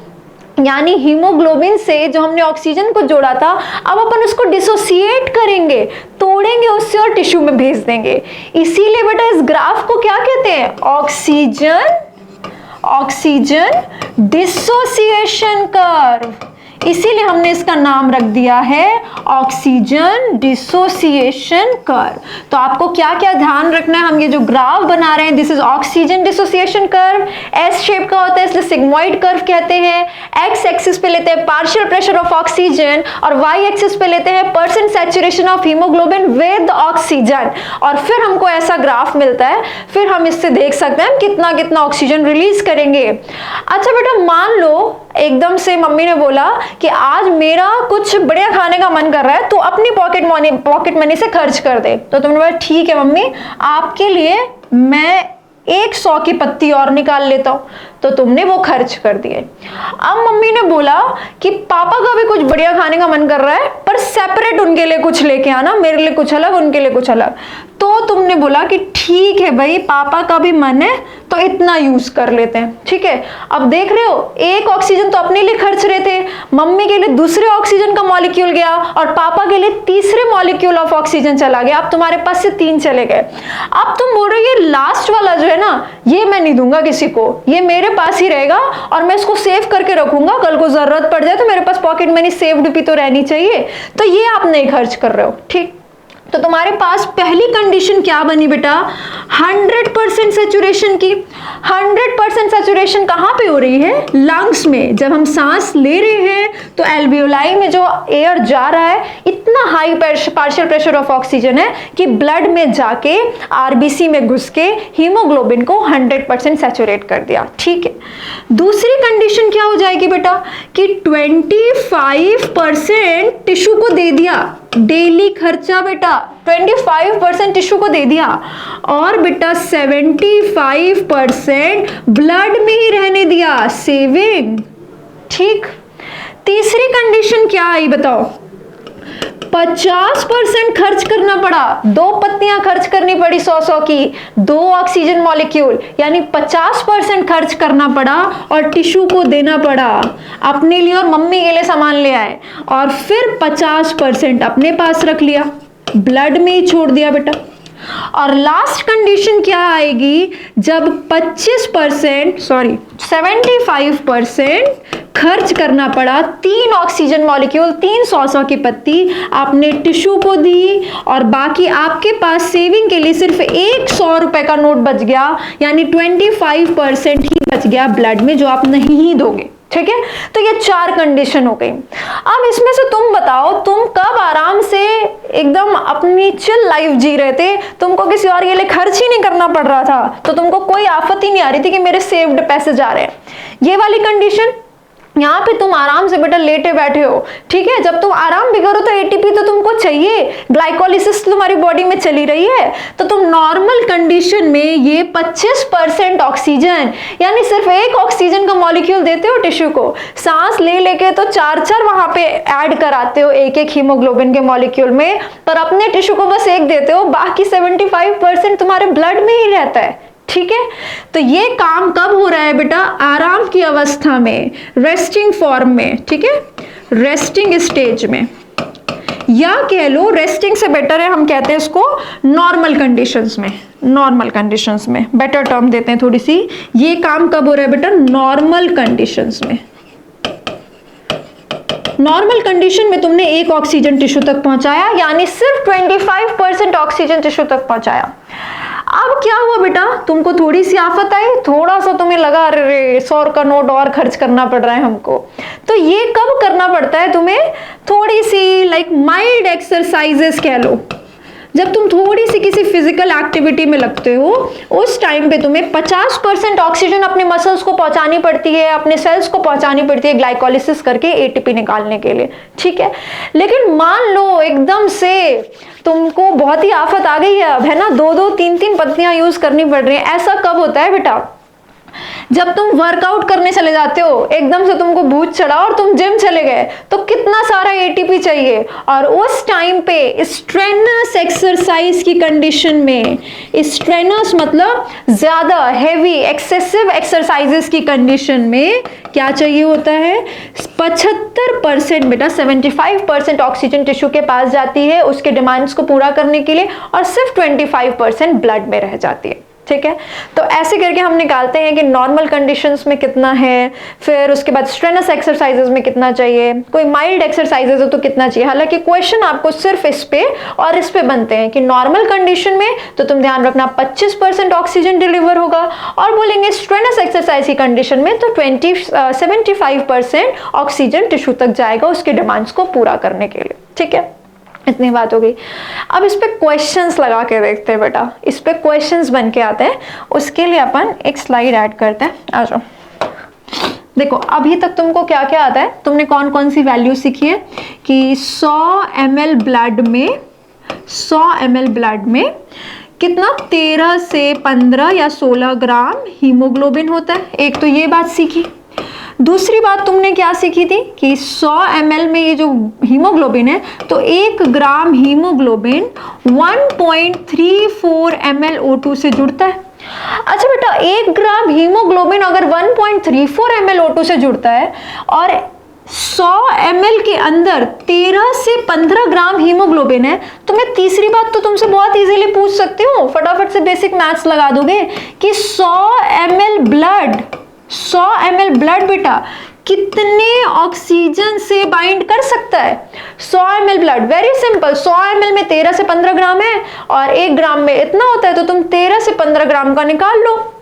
यानी हीमोग्लोबिन से जो हमने ऑक्सीजन को जोड़ा था अब अपन उसको डिसोसिएट करेंगे, तोड़ेंगे उससे और टिश्यू में भेज देंगे। इसीलिए बेटा इस ग्राफ को क्या कहते हैं, ऑक्सीजन डिसोसिएशन कर्व, इसीलिए हमने इसका नाम रख दिया है ऑक्सीजन डिसोसिएशन कर्व। तो आपको क्या क्या ध्यान रखना है, हम ये जो ग्राफ बना रहे हैं this is oxygen dissociation curve, S shape का होता है इसलिए सिग्मोइड कर्व कहते हैं, एक्स एक्सिस पे लेते हैं पार्शियल प्रेशर ऑफ ऑक्सीजन और वाई एक्सिस पे लेते हैं percent saturation of haemoglobin with oxygen, और फिर हमको ऐसा ग्राफ मिलता है, फिर हम इससे देख सकते हैं कितना कितना ऑक्सीजन रिलीज करेंगे। अच्छा बेटा मान लो एकदम से मम्मी ने बोला कि आज मेरा कुछ बढ़िया खाने का मन कर रहा है, तो अपनी पॉकेट मनी से खर्च कर दे, तो तुमने बोला ठीक है मम्मी आपके लिए मैं 100 की पत्ती और निकाल लेता हूं, तो तुमने वो खर्च कर दिए। अब मम्मी ने बोला कि पापा का भी कुछ बढ़िया खाने का मन कर रहा है, पर सेपरेट उनके लिए कुछ लेके आना, मेरे लिए कुछ अलग उनके लिए कुछ अलग, तो तुमने बोला कि ठीक है भाई पापा का भी मन है तो इतना यूज कर लेते हैं, ठीक है। अब देख रहे हो एक ऑक्सीजन तो अपने लिए खर्च रहे थे, मम्मी के लिए दूसरे ऑक्सीजन का मॉलिक्यूल गया और पापा के लिए तीसरे मॉलिक्यूल ऑफ ऑक्सीजन चला गया, अब तुम्हारे पास से 3 चले गए। अब तुम बोल रहे हो ये लास्ट वाला जो है ना ये मैं नहीं दूंगा किसी को, ये मेरे पास ही रहेगा और मैं इसको सेव करके रखूंगा, कल को जरूरत पड़ जाए तो मेरे पास पॉकेट मनी सेव्ड भी तो रहनी चाहिए, तो ये आप नहीं खर्च कर रहे हो, ठीक। तो तुम्हारे पास पहली कंडीशन क्या बनी बेटा, 100% सैचुरेशन की। 100% सैचुरेशन कहाँ पे हो रही है, लंग्स में। जब हम सांस ले रहे हैं तो एल्वियोलाई में जो एयर जा रहा है इतना high partial pressure of oxygen है कि ब्लड में जाके आरबीसी में घुस के हीमोग्लोबिन को 100% सैचुरेट कर दिया। ठीक है, दूसरी कंडीशन क्या हो जाएगी बेटा कि 25% टिश्यू को दे दिया, डेली खर्चा बेटा 25% टिश्यू को दे दिया, और बेटा 75% ब्लड में ही रहने दिया, सेविंग। ठीक, तीसरी कंडीशन क्या आई बताओ, 50% खर्च करना पड़ा, 2 पत्तियां खर्च करनी पड़ी 100-100 की, 2 ऑक्सीजन मॉलिक्यूल, यानी 50% खर्च करना पड़ा और टिश्यू को देना पड़ा, अपने लिए और मम्मी के लिए सामान ले आए, और फिर 50% अपने पास रख लिया, ब्लड में ही छोड़ दिया बेटा। और लास्ट कंडीशन क्या आएगी, जब 75% खर्च करना पड़ा, 3 ऑक्सीजन मॉलिक्यूल, 3 100 की पत्ती आपने टिश्यू को दी, और बाकी आपके पास सेविंग के लिए सिर्फ 100 रुपए का नोट बच गया, यानी 25% ही बच गया ब्लड में जो आप नहीं दोगे। ठीक है, तो ये 4 कंडीशन हो गई। अब इसमें से तुम बताओ, तुम कब आराम से एकदम अपनी चिल लाइफ जी रहे थे, तुमको किसी और के लिए खर्च ही नहीं करना पड़ रहा था, तो तुमको कोई आफत ही नहीं आ रही थी कि मेरे सेव्ड पैसे जा रहे हैं। ये वाली कंडीशन, यहाँ पे तुम आराम से बेटा लेटे बैठे हो। ठीक है, जब तुम आराम भी करो तो एटीपी तो तुमको चाहिए, ग्लाइकोलिसिस तुम्हारी बॉडी में चली रही है, तो तुम नॉर्मल कंडीशन में ये 25% ऑक्सीजन, यानी सिर्फ 1 ऑक्सीजन का मॉलिक्यूल देते हो टिश्यू को, सांस ले लेके तो 4-4 वहां पे ऐड कराते हो 1-1 हीमोग्लोबिन के मॉलिक्यूल में, पर अपने टिश्यू को बस 1 देते हो, बाकी 75% तुम्हारे ब्लड में ही रहता है। ठीक है, तो ये काम कब हो रहा है बेटा, आराम की अवस्था में, रेस्टिंग फॉर्म में। ठीक है, रेस्टिंग स्टेज में, या कह लो रेस्टिंग से बेटर है हम कहते हैं इसको नॉर्मल कंडीशंस में। नॉर्मल कंडीशंस में बेटर टर्म देते हैं थोड़ी सी। ये काम कब हो रहा है बेटा, नॉर्मल कंडीशंस में। नॉर्मल कंडीशन में तुमने 1 ऑक्सीजन टिश्यू तक पहुंचाया, यानी सिर्फ 25% ऑक्सीजन टिश्यू तक पहुंचाया। अब क्या हुआ बेटा, तुमको थोड़ी सी आफत आई, थोड़ा सा तुम्हें लगा अरे 100 का नोट और खर्च करना पड़ रहा है हमको, तो ये कब करना पड़ता है तुम्हें, थोड़ी सी लाइक माइल्ड एक्सरसाइजेस कह लो। जब तुम थोड़ी सी किसी फिजिकल एक्टिविटी में लगते हो, उस टाइम पे तुम्हें 50% ऑक्सीजन अपने मसल्स को पहुंचानी पड़ती है, अपने सेल्स को पहुंचानी पड़ती है ग्लाइकोलिसिस करके एटीपी निकालने के लिए। ठीक है, लेकिन मान लो एकदम से तुमको बहुत ही आफत आ गई है अब, है ना, 2-2 3-3 पत्तियां यूज करनी पड़ रही हैं। ऐसा कब होता है बेटा, जब तुम वर्कआउट करने चले जाते हो, एकदम से तुमको भूत चढ़ा और तुम जिम चले गए, तो कितना सारा एटीपी चाहिए, और उस टाइम पे स्ट्रेनस एक्सरसाइज की कंडीशन में, स्ट्रेनस मतलब ज्यादा हेवी एक्सेसिव एक्सरसाइजेस की कंडीशन में क्या चाहिए होता है, 75% बेटा 75% ऑक्सीजन टिश्यू के पास जाती है उसके डिमांड्स को पूरा करने के लिए, और सिर्फ 25% ब्लड में रह जाती है। ठीक है, तो ऐसे करके हम निकालते हैं कि नॉर्मल कंडीशंस में कितना है, फिर उसके बाद स्ट्रेनस एक्सरसाइजेस में कितना चाहिए, कोई माइल्ड एक्सरसाइजेस हो तो कितना चाहिए। हालांकि क्वेश्चन आपको सिर्फ इस पे और इस पे बनते हैं कि नॉर्मल कंडीशन में तो तुम ध्यान रखना 25% ऑक्सीजन डिलीवर होगा, और बोलेंगे स्ट्रेनस एक्सरसाइज की कंडीशन में तो 75% ऑक्सीजन टिश्यू तक जाएगा उसके डिमांड्स को पूरा करने के लिए। ठीक है, इतनी बात हो गई। अब इस पे क्वेश्चंस लगा के देखते हैं बेटा, इस पे क्वेश्चंस बन के आते हैं, उसके लिए अपन एक स्लाइड ऐड करते हैं। आ जाओ, देखो अभी तक तुमको क्या क्या आता है, तुमने कौन कौन सी वैल्यू सीखी है कि 100 ml ब्लड में कितना 13 से 15 या 16 ग्राम हीमोग्लोबिन होता है। एक तो ये बात सीखी। दूसरी बात तुमने क्या सीखी थी कि 100 ml में ये जो हीमोग्लोबिन है, तो 1 ग्राम हीमोग्लोबिन 1.34 ml O2 से जुड़ता है। अच्छा बेटा, 1 ग्राम हीमोग्लोबिन अगर 1.34 ml O2 से जुड़ता है और 100 ml के अंदर 13 से 15 ग्राम हीमोग्लोबिन है, तो मैं तीसरी बात तो तुमसे बहुत इजीली पूछ सकती हूँ, फटाफट से बेसिक मैथ्स लगा दोगे कि 100 ml ब्लड बेटा कितने ऑक्सीजन से बाइंड कर सकता है? 100 ml blood, very simple, 100 ml में 13 से 15 ग्राम है और 1 ग्राम में इतना होता है, तो तुम 13 से 15 ग्राम का निकाल लो,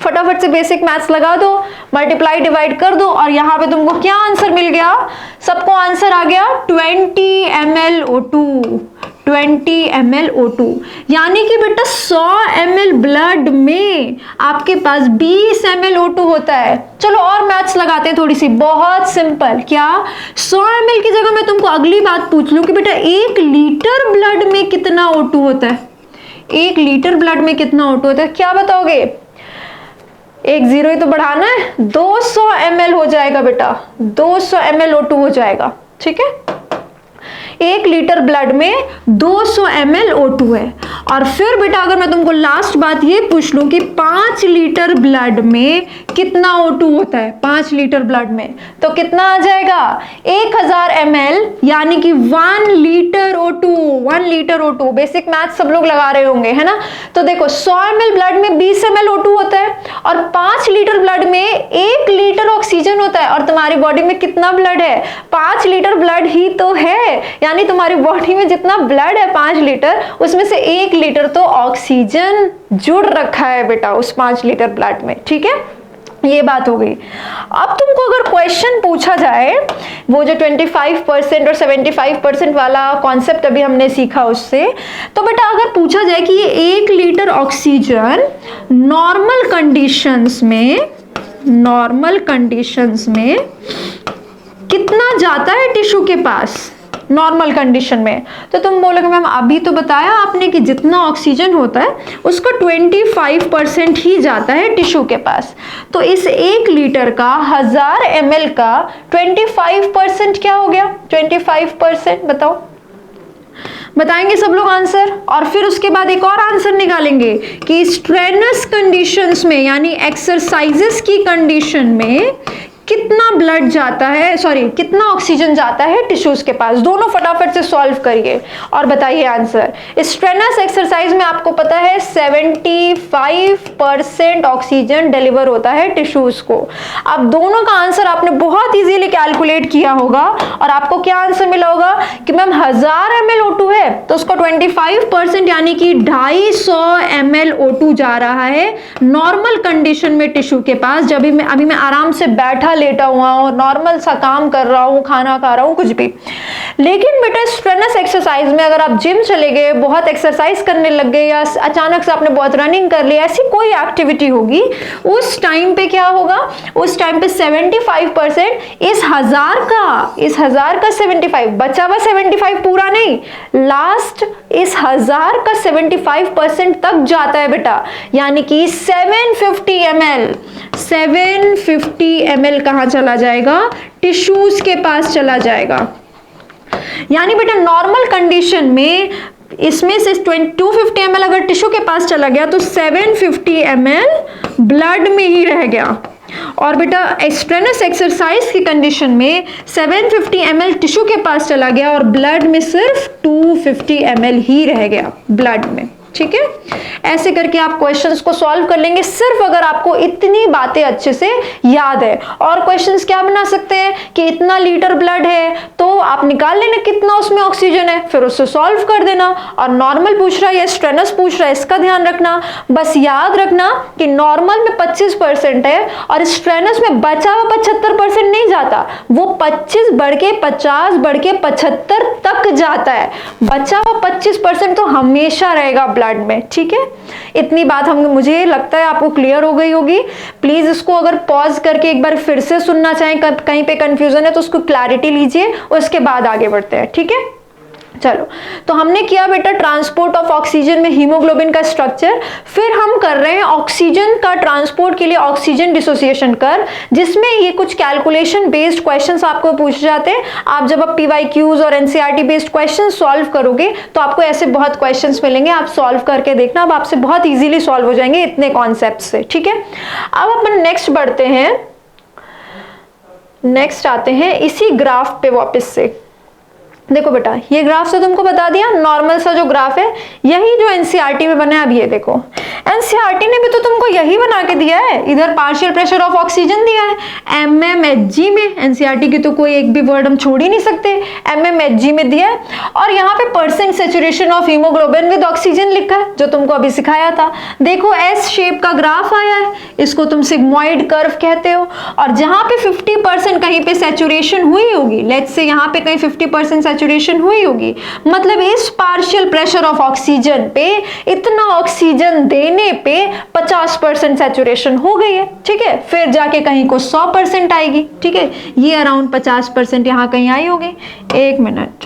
फटाफट से बेसिक मैथ्स लगा दो, मल्टीप्लाई डिवाइड कर दो और यहां पे तुमको क्या आंसर मिल गया? सबको आंसर आ गया 20 ml O2, 20 ml O2। यानी कि बेटा 100 ml ब्लड में आपके पास 20 ml O2 होता है। चलो और मैथ्स लगाते हैं थोड़ी सी, बहुत सिंपल। क्या 100 ml की जगह मैं तुमको अगली बात पूछ लूं कि बेटा 1 लीटर ब्लड में कितना O2 होता है? 1 लीटर ब्लड में कितना O2 होता है, क्या बताओगे? एक जीरो ही तो बढ़ाना है, 200 ml हो जाएगा बेटा, 200 ml O2 हो जाएगा, ठीक है। 1 लीटर ब्लड में 200 ml O2 है। और फिर बेटा अगर मैं तुमको लास्ट बात ये पूछ लूं कि 5 लीटर ब्लड में कितना O2 होता है, 5 लीटर ब्लड में, तो कितना आ जाएगा? 1000 ml, यानी कि 1 litre O2, 1 litre O2। Basic math सब लोग लगा रहे होंगे, है ना। तो देखो 100 ml ब्लड में 20 ml O2 होता है और 5 लीटर ब्लड में 1 लीटर ऑक्सीजन होता है। और तुम्हारी बॉडी में कितना ब्लड है? 5 लीटर ब्लड ही तो है, यानी तुम्हारी बॉडी में जितना ब्लड है 5 लीटर, उसमें से 1 लीटर तो ऑक्सीजन जुड़ रखा है बेटा उस 5 लीटर ब्लड में, ठीक है। ये बात हो गई। अब तुमको अगर क्वेश्चन पूछा जाए, वो जो 25% और 75% वाला कॉन्सेप्ट अभी हमने सीखा उससे, तो बेटा अगर पूछा जाए कि ये 1 लीटर ऑक्सीजन नॉर्मल कंडीशंस में कितना जाता है टिश्यू के पास नॉर्मल कंडीशन में, तो तुम बोलोगे मैम अभी तो बताया आपने कि जितना ऑक्सीजन होता है उसका 25% ही जाता है टिश्यू के पास। तो इस 1 लीटर का 1000 ml का 25% क्या हो गया? 25%, बताओ, बताएंगे सब लोग आंसर। और फिर उसके बाद एक और आंसर निकालेंगे कि स्ट्रेनस कंडीशंस में, यानी एक्सरसाइजेस की कंडीशन में कितना ब्लड जाता है, कितना ऑक्सीजन जाता है टिश्यूज के पास। दोनों फटाफट से सॉल्व करिए और बताइए आंसर। स्ट्रेनस एक्सरसाइज में आपको पता है 75% ऑक्सीजन डिलीवर होता है टिश्यूज को। अब दोनों का आंसर आपने बहुत इजीली कैलकुलेट किया होगा और आपको क्या आंसर मिला होगा कि मैम 1000 ml O2 है तो उसका 25% यानी कि 250 ml O2 जा रहा है नॉर्मल कंडीशन में टिश्यू के पास। जब अभी मैं आराम से बैठा लेटा हुआ हूं, नॉर्मल सा काम कर रहा हूं, खाना खा रहा हूं, कुछ भी। लेकिन बेटा स्ट्रेनस एक्सरसाइज में अगर आप जिम चले गए, बहुत एक्सरसाइज करने लग गए या अचानक से आपने बहुत रनिंग कर ली, ऐसी कोई एक्टिविटी होगी, उस टाइम पे क्या होगा? उस टाइम पे 75% इस 1000 का 75, बचा हुआ 75 पूरा नहीं, लास्ट इस 1000 का 75% तक जाता है बेटा। यानी कि 750 ml कहां चला जाएगा? टिश्यूज के पास चला जाएगा। यानी बेटा नॉर्मल कंडीशन में इसमें से 250 ml अगर टिश्यू के पास चला गया तो 750 ml ब्लड में ही रह गया। और बेटा स्ट्रेनस एक्सरसाइज की कंडीशन में 750 ml टिश्यू के पास चला गया और ब्लड में सिर्फ 250 ml ही रह गया ब्लड में, ठीक है। ऐसे करके आप क्वेश्चंस को सॉल्व कर लेंगे सिर्फ अगर आपको इतनी बातें अच्छे से याद है। और क्वेश्चंस क्या बना सकते हैं कि इतना लीटर ब्लड है तो आप निकाल लेना कितना उसमें ऑक्सीजन है, फिर उससे सॉल्व कर देना। और नॉर्मल पूछ रहा है या स्ट्रेनस पूछ रहा है, इसका ध्यान रखना। बस याद रखना कि नॉर्मल में 25% है और स्ट्रेनस में बचा हुआ 75% नहीं जाता, वो 25 बढ़ के 50 बढ़ के 75 तक जाता है। बचा हुआ 25% तो हमेशा रहेगा ब्लड में, ठीक है। इतनी बात मुझे लगता है आपको क्लियर हो गई होगी। प्लीज इसको अगर पॉज करके एक बार फिर से सुनना चाहें, कहीं पे कंफ्यूजन है तो उसको क्लैरिटी लीजिए, उसके बाद आगे बढ़ते हैं, ठीक है। चलो, तो हमने किया बेटा ट्रांसपोर्ट ऑफ ऑक्सीजन में हीमोग्लोबिन का स्ट्रक्चर। फिर हम कर रहे हैं ऑक्सीजन का ट्रांसपोर्ट के लिए ऑक्सीजन डिसोसिएशन कर, जिसमें ये कुछ कैलकुलेशन बेस्ड क्वेश्चंस आपको पूछे जाते हैं। आप जब आप PYQs और NCERT बेस्ड क्वेश्चन सॉल्व करोगे तो आपको ऐसे बहुत क्वेश्चंस मिलेंगे, आप सॉल्व करके देखना, अब आपसे बहुत ईजिली सॉल्व हो जाएंगे इतने कॉन्सेप्ट से, ठीक है। अब अपन नेक्स्ट बढ़ते हैं, नेक्स्ट आते हैं इसी ग्राफ पे वापस से। देखो बेटा, ये ग्राफ तो तुमको बता दिया, नॉर्मल सा जो ग्राफ है, यही जो एनसीईआरटी में बना है। अब ये देखो, एनसीईआरटी ने भी तो तुमको यही बना के दिया है, इधर पार्शियल प्रेशर ऑफ ऑक्सीजन दिया है एमएमएचजी में। एनसीईआरटी की तो कोई एक भी वर्ड हम छोड़ ही नहीं सकते, एमएमएचजी में दिया है। और यहाँ पे percent saturation of haemoglobin with oxygen लिखा है, जो तुमको अभी सिखाया था। देखो एस शेप का ग्राफ आया है, इसको तुम सिग्मोइड कर्व कहते हो। और जहां पे 50% कहीं पे सैचुरेशन हुई होगी, लेट्स से यहाँ पे कहीं 50% सैचुरेशन हुई होगी, मतलब इस पार्शियल प्रेशर ऑफ ऑक्सीजन पे इतना ऑक्सीजन देने पे 50% सैचुरेशन हो गई है, ठीक है। फिर जाके कहीं को 100% आएगी, ठीक है। ये अराउंड 50% यहां कहीं आई होगी। एक मिनट,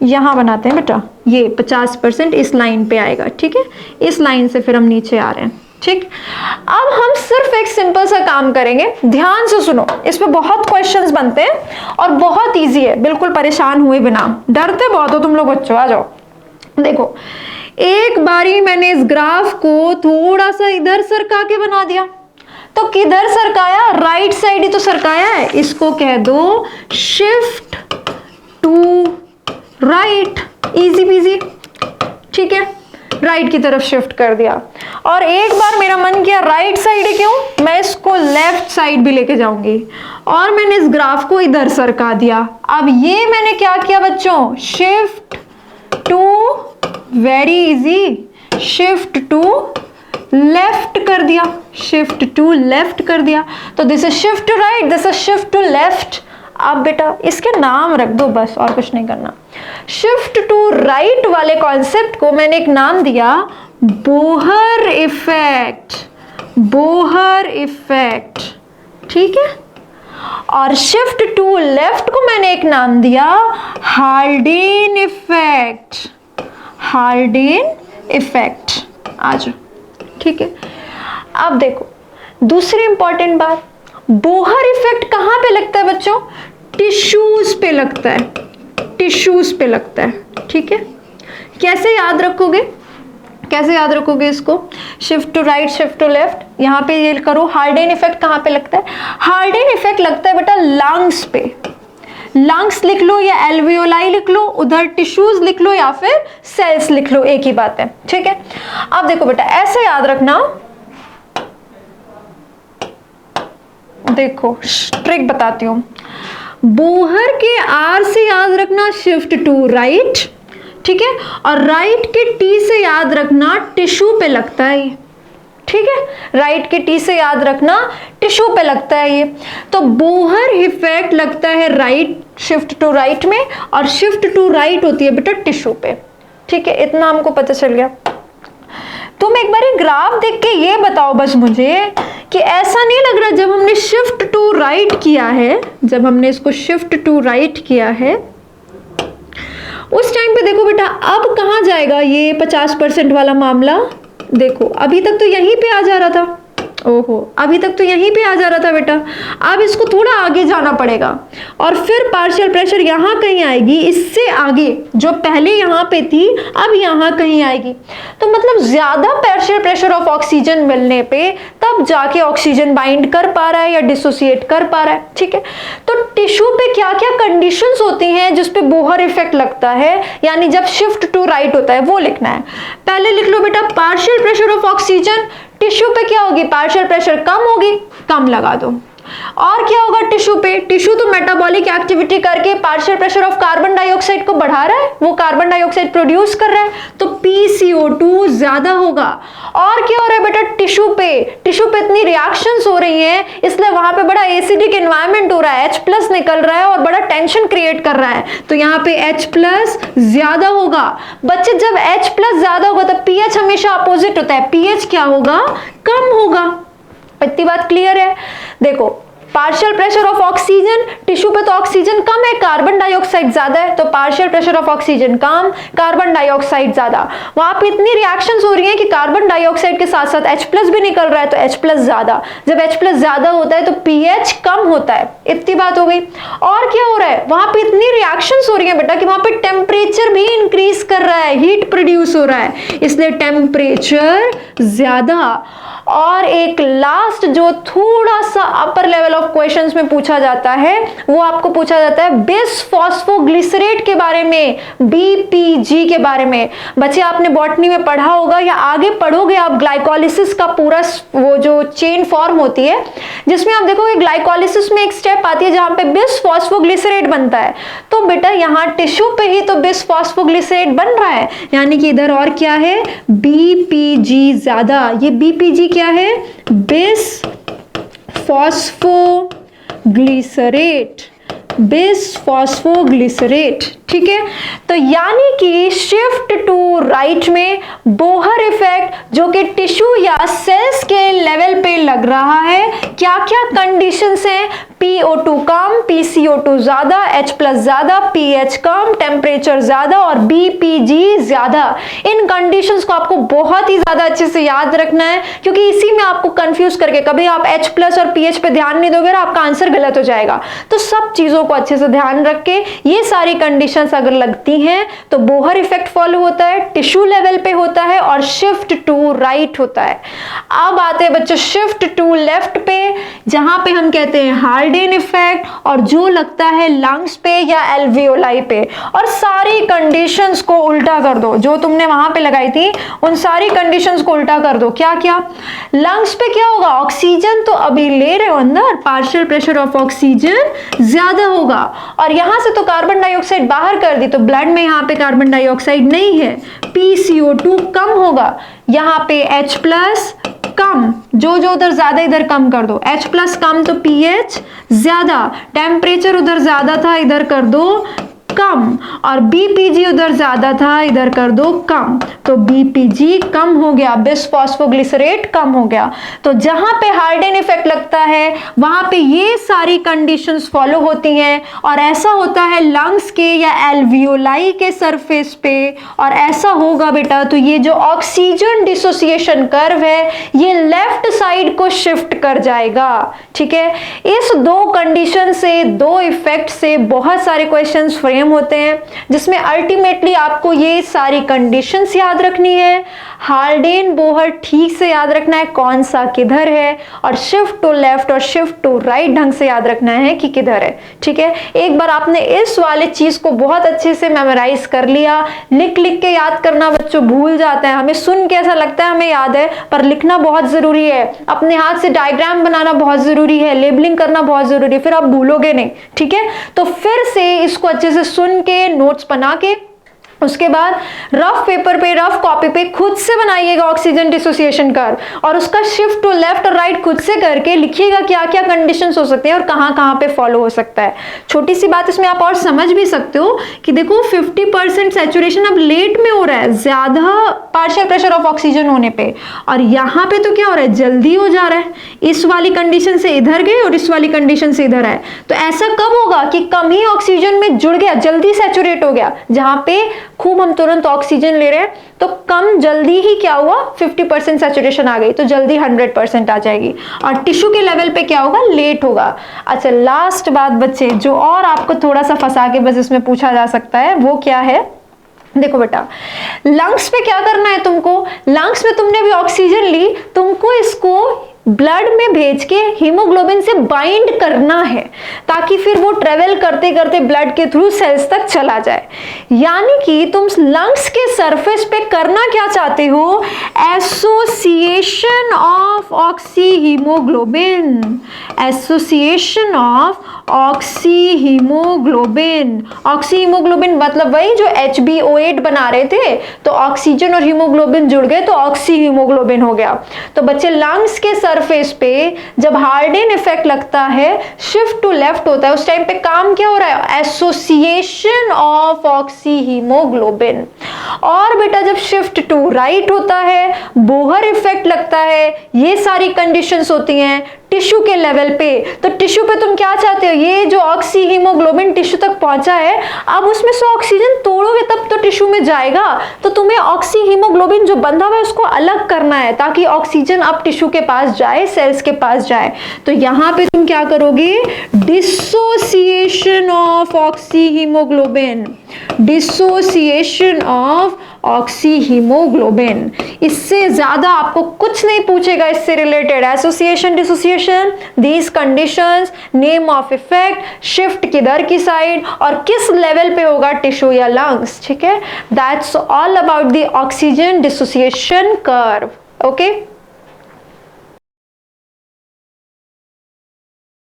यहां बनाते हैं बेटा, ये 50% इस लाइन पे आएगा, ठीक है। इस लाइन से फिर हम नीचे आ रहे हैं, ठीक। अब हम सिर्फ एक सिंपल सा काम करेंगे, ध्यान से सुनो, इस पे बहुत क्वेश्चंस बनते हैं और बहुत इजी है, बिल्कुल परेशान हुए बिना। डरते बहुत हो तुम लोग बच्चों, आ जाओ। देखो, एक बारी मैंने इस ग्राफ को थोड़ा सा इधर सरका के बना दिया, तो किधर सरकाया? राइट साइड ही तो सरकाया है। इसको कह दो shift to right, easy peasy, ठीक है। राइट की तरफ शिफ्ट कर दिया। और एक बार मेरा मन किया राइट साइड है, क्यों, मैं इसको लेफ्ट साइड भी लेके जाऊंगी, और मैंने इस ग्राफ को इधर सरका दिया। अब ये मैंने क्या किया बच्चों? Shift to, very easy, shift to left कर दिया, शिफ्ट टू लेफ्ट कर दिया। तो this is shift to right, this is shift to left. अब बेटा इसके नाम रख दो बस, और कुछ नहीं करना। शिफ्ट टू राइट वाले कॉन्सेप्ट को मैंने एक नाम दिया बोहर इफेक्ट, बोहर इफेक्ट, ठीक है। और शिफ्ट टू लेफ्ट को मैंने एक नाम दिया हाल्डेन इफेक्ट, हाल्डेन इफेक्ट। आज ठीक है। अब देखो दूसरी इंपॉर्टेंट बात, बोहर इफेक्ट कहां पे लगता है बच्चों? टिश्यूज पे लगता है, टिश्यूज पे लगता है, ठीक है। कैसे याद रखोगे, कैसे याद रखोगे इसको? Shift to right, shift to left, यहां पे ये करो। हाल्डेन इफेक्ट कहां पे लगता है? हाल्डेन इफेक्ट लगता है बेटा लंग्स पे, लंग्स लिख लो या एल्वियोलाई लिख लो, उधर टिश्यूज लिख लो या फिर सेल्स लिख लो, एक ही बात है, ठीक है। अब देखो बेटा ऐसे याद रखना, देखो ट्रिक बताती हूं। बोहर के आर से याद रखना शिफ्ट टू राइट, ठीक है। और राइट के टी से याद रखना टिश्यू पे लगता है ये, ठीक है। राइट के टी से याद रखना टिश्यू पे लगता है ये। तो बोहर इफेक्ट लगता है राइट, शिफ्ट टू राइट में, और शिफ्ट टू राइट होती है बेटा टिश्यू पे, ठीक है। इतना हमको पता चल गया। तुम एक बार ग्राफ देख के ये बताओ बस मुझे कि ऐसा नहीं लग रहा जब हमने शिफ्ट टू राइट किया है, जब हमने इसको शिफ्ट टू राइट किया है उस टाइम पे देखो बेटा अब कहां जाएगा ये 50% वाला मामला? देखो अभी तक तो यहीं पे आ जा रहा था, ओहो अभी तक तो यहीं पे आ जा रहा था बेटा, अब इसको थोड़ा आगे जाना पड़ेगा और फिर पार्शियल प्रेशर यहाँ कहीं आएगी, इससे आगे जो पहले यहाँ पे थी अब यहाँ कहीं आएगी। तो मतलब ज्यादा पार्शियल प्रेशर ऑफ ऑक्सीजन मिलने पे तब जाके ऑक्सीजन बाइंड कर पा रहा है या डिसोसिएट कर पा रहा है, ठीक है। तो टिश्यू पे क्या क्या कंडीशंस होती हैं जिसपे बोहर इफेक्ट लगता है, यानी जब शिफ्ट टू राइट होता है, वो लिखना है। पहले लिख लो बेटा partial pressure of oxygen, tissue पे क्या होगी? पार्शियल प्रेशर कम होगी, कम लगा दो। और क्या होगा टिश्यू पे? टिश्यू तो मेटाबॉलिक एक्टिविटी करके partial pressure of carbon dioxide को बढ़ा रहा है, वो कार्बन डाइऑक्साइड प्रोड्यूस कर रहा है, तो PCO2 ज्यादा होगा। और क्या हो रहा है बेटा टिश्यू पे? टिश्यू पे इतनी रिएक्शंस हो रही हैं, इसलिए वहां पे बड़ा एसिडिक एनवायरनमेंट हो रहा है, H+ निकल रहा है और बड़ा टेंशन क्रिएट कर रहा है, तो यहाँ पे H+ ज्यादा होगा। बच्चे जब H+ ज्यादा होगा तो pH हमेशा अपोजिट होता है, pH क्या होगा? कम होगा। इतनी बात क्लियर है? देखो partial pressure of oxygen, tissue पे तो ऑक्सीजन कम है, कार्बन डाइऑक्साइड ज्यादा है, तो partial pressure of oxygen come, carbon dioxide ज्यादा। वहां पे इतनी रिएक्शंस हो रही हैं कि कार्बन डाइऑक्साइड के साथ साथ H+ भी निकल रहा है, तो H+ ज्यादा। जब H+ ज्यादा होता है तो pH कम होता है। इतनी बात हो गई। और क्या हो रहा है? वहां पे इतनी रिएक्शंस हो रही है बेटा कि वहां पे टेम्परेचर भी इंक्रीज कर रहा है, हीट प्रोड्यूस हो रहा है, इसलिए टेम्परेचर ज्यादा। और एक लास्ट जो थोड़ा सा अपर लेवल ऑफ क्वेश्चंस में पूछा जाता है, वो आपको पूछा जाता है बिसफॉस्फोग्लिसरेट के बारे में, बीपीजी के बारे में। बच्चे आपने बॉटनी में पढ़ा होगा या आगे पढ़ोगे आप, ग्लाइकोलिसिस का पूरा वो जो चेन फॉर्म होती है, जिसमें आप देखोगे ग्लाइकोलिसिस में एक स्टेप आती है जहां पे बिसफॉस्फोग्लिसरेट बनता है। तो बेटा यहाँ टिश्यू पे ही तो बिसफॉस्फोग्लिसरेट बन रहा है, यानी कि इधर और क्या है, बीपीजी ज्यादा। ये बीपीजी क्या है, बिसफॉस्फोग्लिसरेट, बिसफॉस्फोग्लिसरेट, ठीक है। तो यानी कि शिफ्ट टू राइट में बोहर इफेक्ट जो कि टिश्यू या सेल्स के लेवल पे लग रहा है, क्या क्या कंडीशंस हैं, PO2 कम, PCO2 ज्यादा, H+ ज्यादा, pH कम, टेम्परेचर ज्यादा और BPG ज्यादा। इन कंडीशंस को आपको बहुत ही ज्यादा अच्छे से याद रखना है, क्योंकि इसी में आपको कंफ्यूज करके कभी आप H+ और pH पे ध्यान नहीं दोगे ना, आपका आंसर गलत हो जाएगा। तो सब चीजों को अच्छे से ध्यान रख के ये सारी कंडीशन अगर लगती हैं तो बोहर इफेक्ट फॉलो होता है, टिश्यू लेवल पे होता है और शिफ्ट टू राइट होता है। अब आते हैं बच्चों शिफ्ट टू लेफ्ट पे, जहां पे हम कहते हैं हार्डेन इफेक्ट, और जो लगता है लंग्स पे या एल्वियोलाई पे। और सारी कंडीशंस को उल्टा कर दो, जो तुमने वहां पे लगाई थी उन सारी कंडीशंस को उल्टा कर दो। क्या क्या, लंग्स पे क्या होगा, ऑक्सीजन तो अभी ले रहे हो अंदर, पार्शियल प्रेशर ऑफ ऑक्सीजन ज्यादा होगा, और यहां से तो कार्बन डाइऑक्साइड बाहर कर दी, तो ब्लड में यहां पे कार्बन डाइऑक्साइड नहीं है, PCO2 कम होगा, यहां पे H+ कम, जो उधर ज्यादा इधर कम कर दो, H+ कम तो pH ज्यादा, टेम्परेचर उधर ज्यादा था इधर कर दो कम, और BPG उधर ज्यादा था इधर कर दो कम, तो BPG कम हो गया, बिसफॉस्फोग्लिसरेट कम हो गया। तो जहां पे हार्डेन इफेक्ट लगता है वहां पे ये सारी कंडीशंस फॉलो होती हैं, और ऐसा होता है लंग्स के या एल्वियोलाई के सरफेस पे, और ऐसा होगा बेटा तो ये जो ऑक्सीजन डिसोसिएशन कर्व है ये लेफ्ट साइड को शिफ्ट कर जाएगा, ठीक है। इस दो कंडीशन से, दो इफेक्ट से बहुत सारे क्वेश्चंस फ्रेम होते हैं, जिसमें अल्टीमेटली आपको ये सारी कंडीशंस याद रखनी है, हार्डेन बोहर ठीक से याद रखना है कौन सा किधर है, और शिफ्ट टू लेफ्ट और शिफ्ट टू राइट ढंग से याद रखना है कि किधर है, ठीक है। एक बार आपने इस वाले चीज को बहुत अच्छे से मेमोराइज कर लिया, लिख लिख के याद करना बच्चों भूल जाते हैं, हमें सुन के ऐसा लगता है हमें याद है, पर लिखना बहुत जरूरी है, अपने हाथ से डायग्राम बनाना बहुत जरूरी है, लेबलिंग करना बहुत जरूरी है, फिर आप भूलोगे नहीं, ठीक है। तो फिर से इसको अच्छे से सुन के नोट्स बना के उसके बाद रफ पेपर पे, रफ कॉपी पे खुद से बनाइएगा ऑक्सीजन डिसोसिएशन कर्व, और उसका शिफ्ट टू लेफ्ट और राइट खुद से करके लिखिएगा क्या क्या कंडीशंस हो सकते हैं और कहां कहां पे फॉलो हो सकता है। छोटी सी बात इसमें आप और समझ भी सकते हो कि देखो 50% सैचुरेशन अब लेट में हो रहा है, ज्यादा पार्शियल प्रेशर ऑफ ऑक्सीजन होने पे, और यहाँ पे तो क्या हो रहा है, जल्दी हो जा रहा है, इस वाली कंडीशन से इधर गए और इस वाली कंडीशन से इधर आए। तो ऐसा कब होगा कि कम ही ऑक्सीजन में जुड़ गया, जल्दी सैचुरेट हो गया, जहां पे खूब हम तुरंत ऑक्सीजन ले रहे हैं तो कम जल्दी ही क्या हुआ, 50% सैचुरेशन आ गई, तो जल्दी 100% आ जाएगी, और टिश्यू के लेवल पे क्या होगा, लेट होगा। अच्छा लास्ट बात बच्चे, जो और आपको थोड़ा सा फंसा के बस इसमें पूछा जा सकता है, वो क्या है, देखो बेटा लंग्स पे क्या करना है तुमको, लंग्स में तुमने भी ऑक्सीजन ली, तुमको इसको ब्लड में भेज के हीमोग्लोबिन से बाइंड करना है, ताकि फिर वो ट्रेवल करते करते ब्लड के थ्रू सेल्स तक चला जाए। यानी कि तुम लंग्स के सरफेस पे करना क्या चाहते हो, association of oxy haemoglobin, association of oxy haemoglobin. Oxy haemoglobin मतलब वही जो HbO8 बना रहे थे, तो ऑक्सीजन और हीमोग्लोबिन जुड़ गए तो ऑक्सी हीमोग्लोबिन हो गया। तो बच्चे लंग्स के सरफेस पे जब हार्डेन इफेक्ट लगता है, शिफ्ट टू लेफ्ट होता है, उस टाइम पे काम क्या हो रहा है, एसोसिएशन ऑफ ऑक्सी हीमोग्लोबिन। और बेटा जब शिफ्ट टू राइट होता है, बोहर इफेक्ट लगता है, ये सारी कंडीशंस होती हैं टिश्यू के लेवल पे। तो टिश्यू पे तुम क्या चाहते हो, ये जो ऑक्सी हीमोग्लोबिन टिश्यू तक पहुंचा है, अब उसमें से ऑक्सीजन तोड़ोगे तब तो टिश्यू में जाएगा, तो तुम्हें ऑक्सी हीमोग्लोबिन जो बंधा हुआ है उसको अलग करना है, ताकि ऑक्सीजन अब टिश्यू के पास जाए, सेल्स के पास जाए। तो यहां पे तुम क्या करोगे, dissociation of oxy haemoglobin, dissociation of oxy haemoglobin. इससे ज्यादा आपको कुछ नहीं पूछेगा इससे related. Association dissociation, these conditions, name of effect, shift किधर की साइड और किस लेवल पे होगा, टिश्यू या लंग्स, ठीक है। That's all about the oxygen dissociation curve, okay.